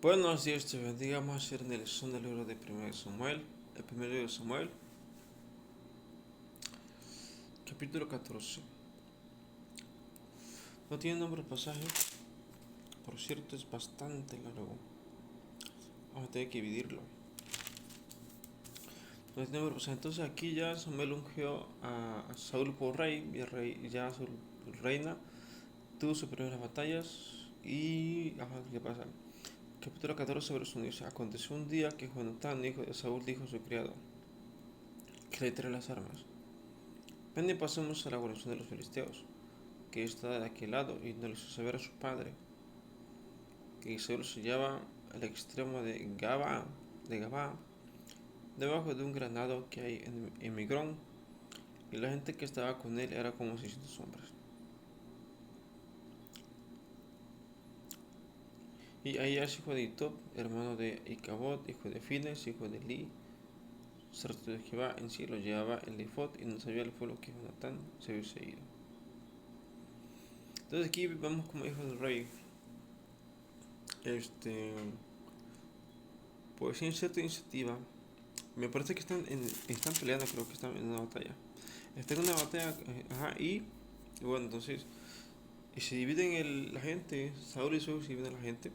Buenos días, te bendiga. Vamos a hacer en el son del libro de 1 Samuel, el primer libro de Samuel, capítulo 14. No tiene nombre el pasaje, por cierto, es bastante largo. Vamos a tener que dividirlo. No tiene nombre el pasaje. Entonces, aquí ya Samuel ungió a Saúl por rey, y el rey ya Saúl reina, tuvo sus primeras batallas. Y, ¿qué pasa? Capítulo 14, verso 1 dice: Aconteció un día que Jonatán, hijo de Saúl, dijo a su criado que le trae las armas: Ven y pasemos a la guarnición de los filisteos, que está de aquel lado, y no le hizo saber a su padre que Saúl se hallaba al extremo de Gabá, debajo de un granado que hay en Migrón, y la gente que estaba con él era como 600 hombres. Y Ahías, hijo de Itob, hermano de Icabod, hijo de Fines, hijo de Li, sacerdote de Jehová, en sí lo llevaba el efod, y no sabía el pueblo que Jonatán se hubiese ido. Entonces aquí vemos como hijo del rey, este, pues en cierta iniciativa. Me parece que están peleando, creo que están en una batalla. Están en una batalla, y bueno, entonces, y se dividen la gente, Saúl y Saúl se dividen la gente,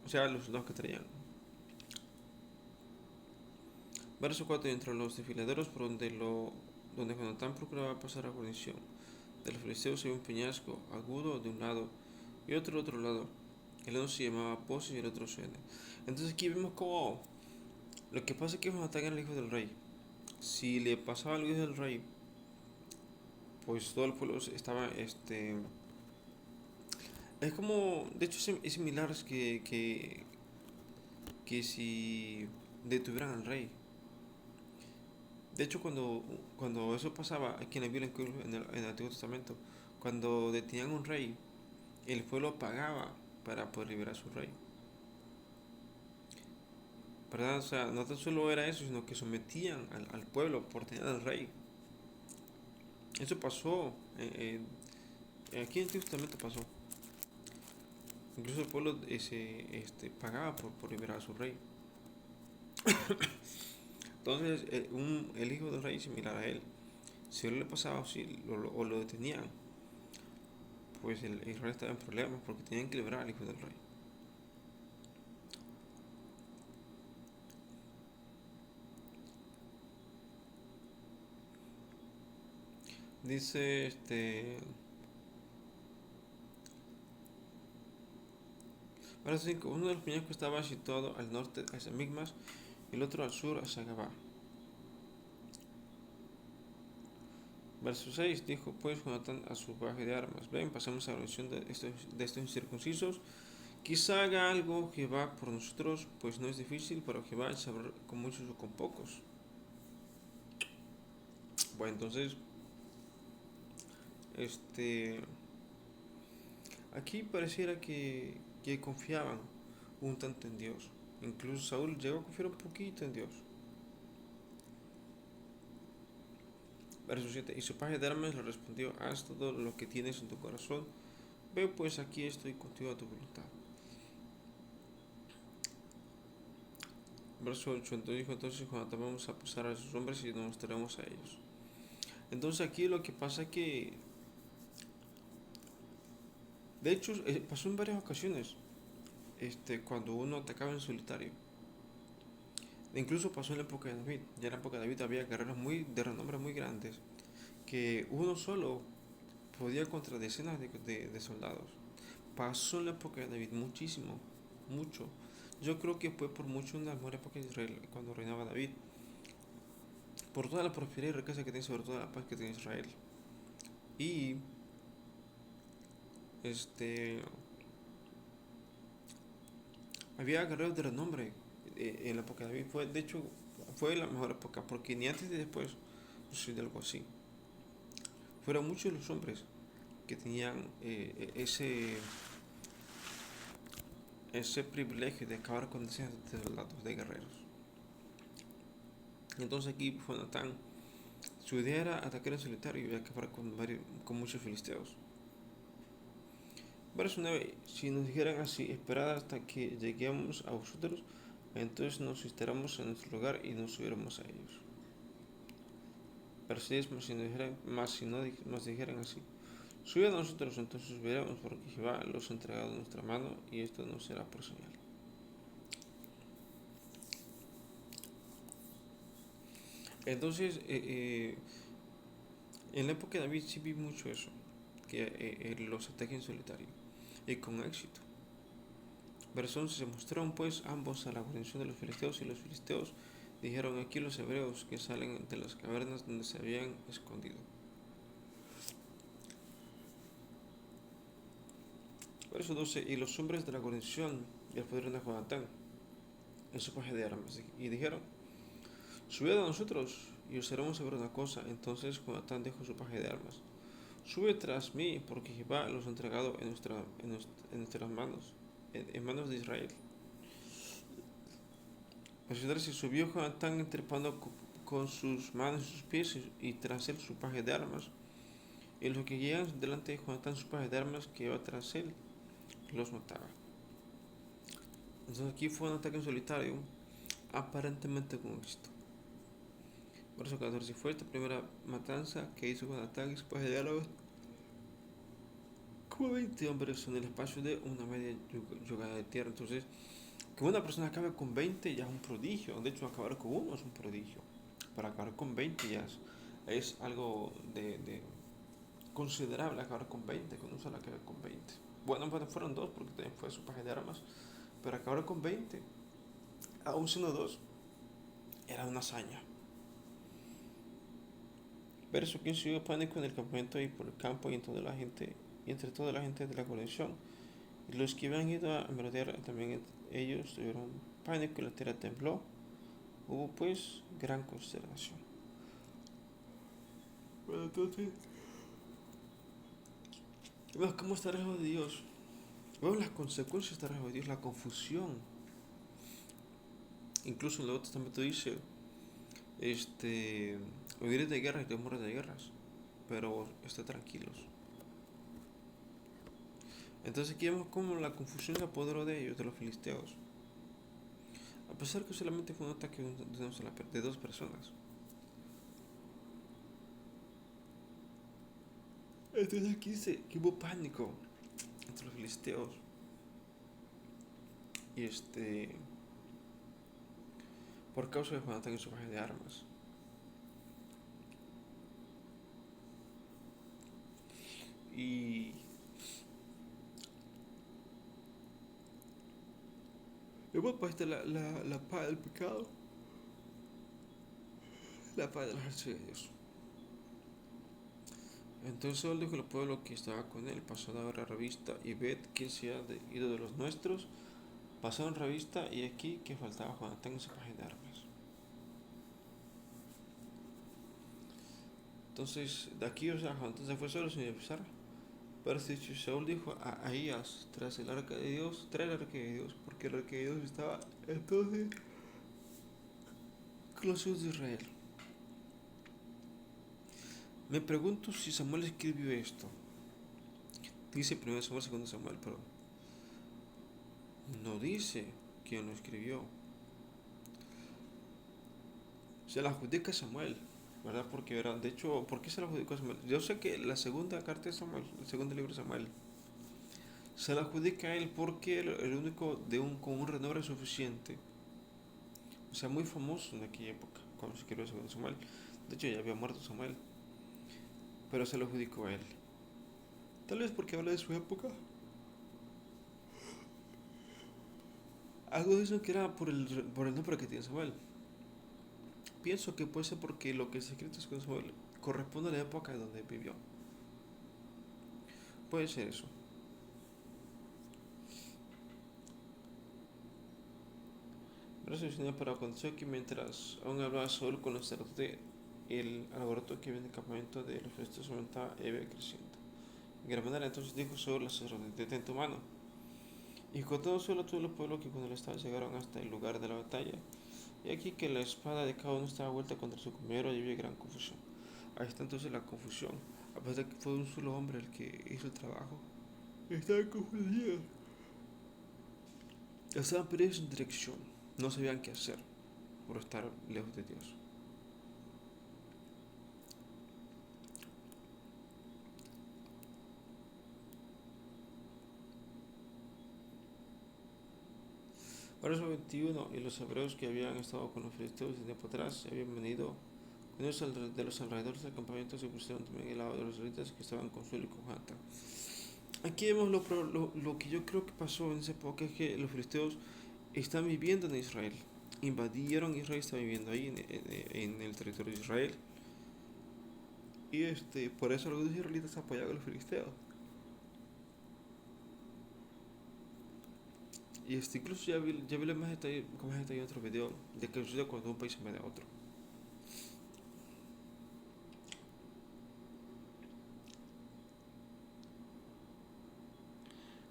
o sea, los soldados que traían. Verso 4: entre los desfiladeros por donde Jonatán procuraba pasar a guarnición de los filisteos había un peñasco agudo de un lado y otro del otro lado. El uno se llamaba Pozo y el otro Sene. Entonces aquí vemos como lo que pasa es que Jonatán era el hijo del rey. Si le pasaba algo del rey, pues todo el pueblo estaba, es como, de hecho es similar que si detuvieran al rey. De hecho, cuando eso pasaba aquí en la Biblia, en el Antiguo Testamento, cuando detenían a un rey, el pueblo pagaba para poder liberar a su rey. ¿Verdad? O sea, no tan solo era eso, sino que sometían al pueblo por tener al rey. Eso pasó, aquí en el Antiguo Testamento pasó. Incluso el pueblo pagaba por liberar a su rey. Entonces, el hijo del rey similar a él, si él le pasaba o lo detenían, pues el rey estaba en problemas porque tenían que liberar al hijo del rey. Dice, verso 5: uno de los peñascos estaba situado al norte hacia Migmas y el otro al sur hacia Gabá. Verso 6: dijo pues Jonatán a su paje de armas: ven, pasemos a la oración de estos incircuncisos. Quizá haga algo Jehová por nosotros, pues no es difícil para Jehová saber con muchos o con pocos. Bueno, entonces, aquí pareciera que confiaban un tanto en Dios. Incluso Saúl llegó a confiar un poquito en Dios. Verso 7: y su paje de armas le respondió: haz todo lo que tienes en tu corazón. Ve pues, aquí estoy contigo a tu voluntad. Verso 8: entonces dijo Jonatán: vamos a pasar a esos hombres y nos mostraremos a ellos. Entonces aquí lo que pasa es que, de hecho, pasó en varias ocasiones, cuando uno atacaba en solitario. Incluso pasó en la época de David. Ya en la época de David había guerreros de renombre muy grandes, que uno solo podía contra decenas de soldados. Pasó en la época de David muchísimo, mucho. Yo creo que fue por mucho una mejor época de Israel cuando reinaba David, por toda la prosperidad y riqueza que tiene, sobre todo la paz que tiene Israel. Y este había guerreros de renombre en la época de David. De hecho, fue la mejor época, porque ni antes ni después sucedió algo así. Fueron muchos los hombres que tenían ese privilegio de acabar con decenas de soldados, de guerreros. Entonces aquí Jonatán, su idea era atacar en solitario y acabar con muchos filisteos. Verso 9. Si nos dijeran así, esperad hasta que lleguemos a vosotros, entonces nos instalamos en nuestro lugar y nos subiéramos a ellos. Verso 10. Mas si no nos dijeran así, subid a nosotros, entonces veremos, porque Jehová los ha entregado en nuestra mano, y esto no será por señal. Entonces, en la época de David sí vi mucho eso, que los ataques en solitario, y con éxito. Verso 11. Se mostraron pues ambos a la guarnición de los filisteos, y los filisteos dijeron: aquí los hebreos que salen de las cavernas donde se habían escondido. Verso 12. Y los hombres de la guarnición respondieron a Jonatán en su paje de armas, y dijeron: subid a nosotros, y os haremos saber una cosa. Entonces Jonatán dejó su paje de armas: sube tras mí, porque Jehová los ha entregado en nuestras manos, en manos de Israel. Verso 13. Subió Jonatán trepando con sus manos y sus pies, y tras él su paje de armas. Y los que llegan delante de Jonatán su paje de armas, que iba tras él, los mataba. Entonces aquí fue un ataque en solitario, aparentemente con éxito. Verso 14. Fue esta primera matanza que hizo Jonatán y su paje de armas, como 20 hombres en el espacio de una media yugada de tierra. Entonces, que una persona acabe con 20 ya es un prodigio. De hecho, acabar con uno es un prodigio. Para acabar con 20 ya es algo de considerable. Acabar con 20, con uno solo acabe con 20. Bueno, fueron dos porque también fue su paje de armas. Pero acabar con 20, aún siendo dos, era una hazaña. Verso 15. Hubo pánico en el campamento y por el campo y entre toda la gente de la coalición. Y los que habían ido a merodear también ellos tuvieron pánico y la tierra tembló. Hubo pues gran consternación. Bueno, entonces, vemos cómo está lejos de Dios. Vemos las consecuencias de estar lejos de Dios, la confusión. Incluso en el Nuevo Testamento dice, oiréis de guerras y temores de guerras, pero estad tranquilos. Entonces aquí vemos cómo la confusión se apoderó de ellos, de los filisteos. A pesar que solamente fue un ataque de dos personas. Entonces aquí dice que hubo pánico entre los filisteos. Y por causa de Jonatán y su paje de armas. Y luego pues la paz del pecado, la paz del ejército de Dios. Entonces Saúl dijo al pueblo que estaba con él: pasad ahora revista y ved quién se ha ido de los nuestros. Pasaron revista y aquí que faltaba Jonatán y su paje de armas. Entonces de aquí, o sea, Jonatán se fue solo sin avisar. Pero Saúl dijo a Ahías: tras el arca de Dios, trae el arca de Dios, porque el arca de Dios estaba entonces con los hijos de Israel. Me pregunto si Samuel escribió esto. Dice 1 Samuel, 2 Samuel, pero no dice quién lo escribió. Se la adjudica a Samuel, ¿verdad? Porque era, de hecho, ¿por qué se la adjudicó a Samuel? Yo sé que la segunda carta de Samuel, el segundo libro de Samuel, se la adjudica a él porque el único con un renombre suficiente, o sea, muy famoso en aquella época, cuando se escribió el segundo Samuel. De hecho, ya había muerto Samuel, pero se lo adjudicó a él. Tal vez porque habla de su época. Algo dicen que era por el nombre que tiene Samuel. Pienso que puede ser porque lo que se escrito es con Samuel corresponde a la época en donde vivió. Puede ser eso. Gracias, Señor, pero aconteció que mientras aún hablaba Saúl con los sacerdotes, el alboroto que había en el campamento de los filisteos aumentaba y iba creciendo. En gran manera, entonces dijo Saúl al sacerdote: detén tu mano. Y contó Saúl a todo el pueblo que cuando le estaba llegaron hasta el lugar de la batalla. Y aquí que la espada de cada uno estaba vuelta contra su compañero y había gran confusión. Ahí está entonces la confusión. A pesar de que fue un solo hombre el que hizo el trabajo, estaban confundidos. Estaban perdidos en dirección. No sabían qué hacer por estar lejos de Dios. Verso 21. Y los hebreos que habían estado con los filisteos de tiempo atrás se habían venido con ellos de los alrededores del campamento, se pusieron también al lado de los israelitas que estaban con Suel y con Jata. Aquí vemos lo que yo creo que pasó en esa época, es que los filisteos están viviendo en Israel. Invadieron Israel, están viviendo ahí en el territorio de Israel. Y por eso algunos israelitas apoyaban a los filisteos. Y incluso ya vi con más detalle en otro video de que sucede cuando un país se invade a otro.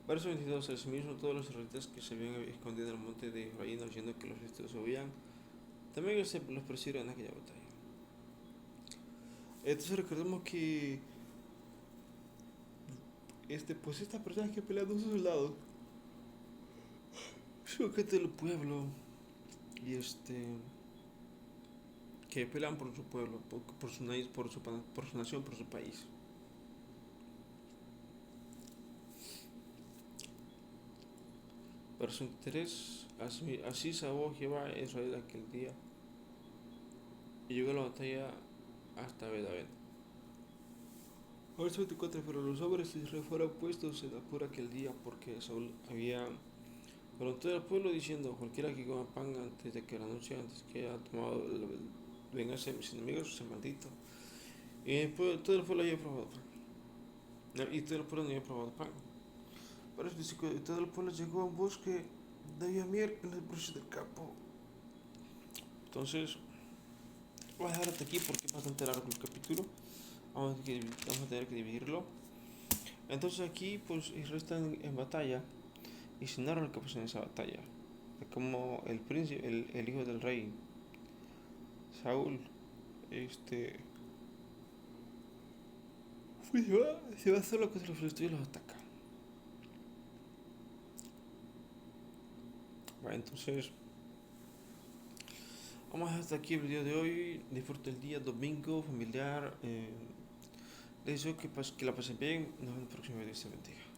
Verso 22. Asimismo, todos los israelitas que se habían escondido en el monte de Efraín, oyendo que los filisteos subían, también los persiguieron en aquella batalla. Entonces recordemos que pues estas personas que pelean a sus lados son gente del pueblo y que pelean por su pueblo, por su por su nación, por su país. Verso 3. Así salvó Jehová a Israel aquel día y llegó a la batalla hasta Bedavet. Verso 24. Pero los hombres de Israel fueron puestos en apuro aquel día porque Saúl había preguntado al pueblo diciendo: cualquiera que coma pan antes de que la noche antes que haya tomado venganza de mis enemigos sea maldito. Y después, todo el pueblo había probado pan. No, y todo el pueblo no había probado pan. Por eso dice que todo el pueblo llegó a un bosque, no había miel en los broches del campo. Entonces, voy a dejar hasta aquí porque es bastante largo el capítulo. Vamos a tener que dividirlo. Entonces aquí pues Israel está en batalla y se narra lo que pasó en esa batalla. De cómo el príncipe, el hijo del rey, Saúl, pues se va solo contra los filisteos y los ataca. Bueno, entonces vamos a dejar hasta aquí el video de hoy. Disfrute el día domingo familiar. Les deseo que la pasen bien. Nos vemos en el próximo video. Se bendiga.